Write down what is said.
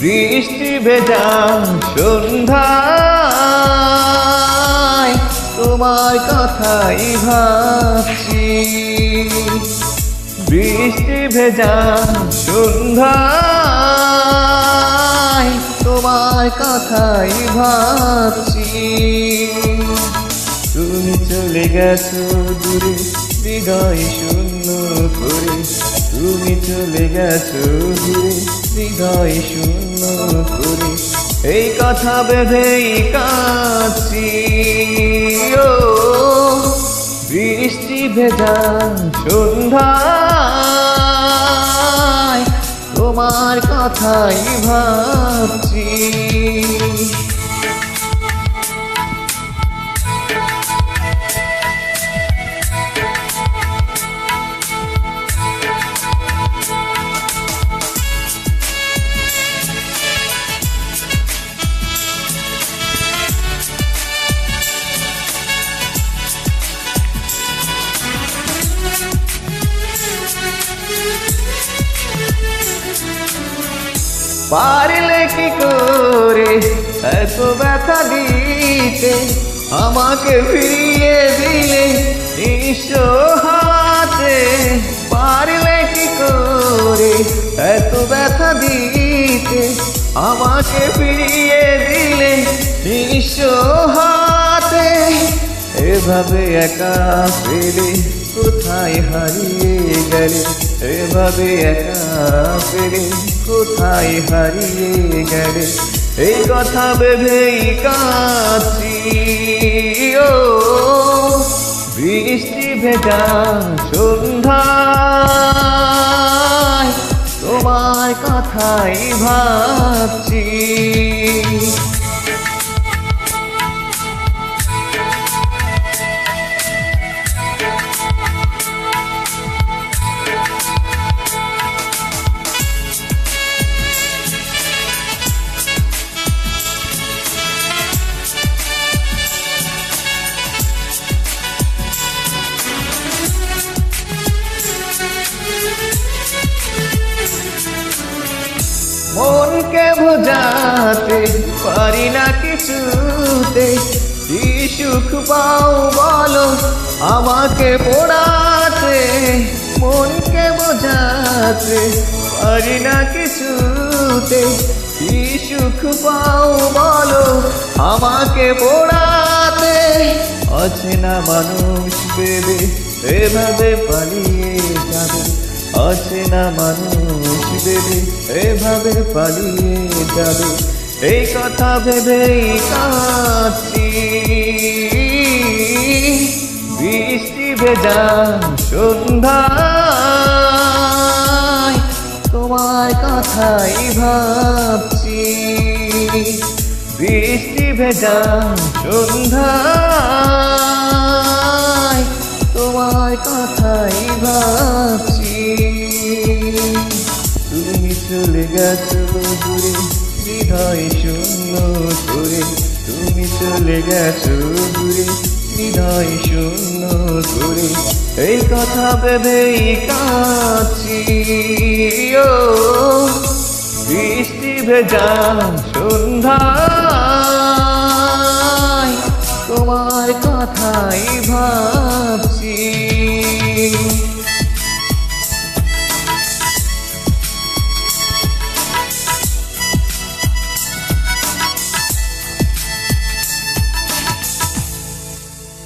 বৃষ্টি ভেজা সন্ধ্যায় তোমার কথাই ভাবছি। বৃষ্টি ভেজা সন্ধ্যায় তোমার কথাই ভাবছি। তুমি চলে গেছো দূরে হৃদয় শূন্য করে, তুমি চলে গেছো দূরে হৃদয় শূন্য করে, এই কথা ভেবেই কাঁদছি। ও বৃষ্টি ভেজা সন্ধ্যায় তোমার কথাই ভাবছি। পারলে কি করে এত ব্যথা দিতে, আমাকে ফিরিয়ে দিলে নিঃস্ব হাতে। পারলে কি করে এত ব্যথা দিতে, আমাকে ফিরিয়ে দিলে নিঃস্ব হাতে। এভাবে একা ফেলে কোথায় হারিয়ে গেলে, এভাবে একা ফেলে কোথায় হারিয়ে গেলে, এই কথা ভেবেই কাঁদছি। ও বৃষ্টি ভেজা সন্ধ্যায় তোমার কথাই ভাবছি। মনকে বোঝাতে পারি না কিছুতে, কি সুখ পাও বলো আমাকে পোড়াতে। মনকে বোঝাতে পারি না কিছুতে, কি সুখ পাও বলো আমাকে পোড়াতে। অচেনা মানুষ ভেবে এভাবে পালিয়ে যাবে, অচেনা মানুষ ভেবে এভাবে পালিয়ে যাবে, এই কথা ভেবেই কাঁদছি। বৃষ্টি ভেজা সন্ধ্যায় তোমার কথাই ভাবছি। বৃষ্টি ভেজা সন্ধ্যায় তোমার কথাই ভাবছি। তুমি চলে গেছো দূরে হৃদয় শূন্য করে, তুমি চলে গেছো দূরে হৃদয় শূন্য করে, এই কথা ভেবেই কাঁদছি। ও বৃষ্টি ভেজা সন্ধ্যায় তোমার কথাই ভাবছি।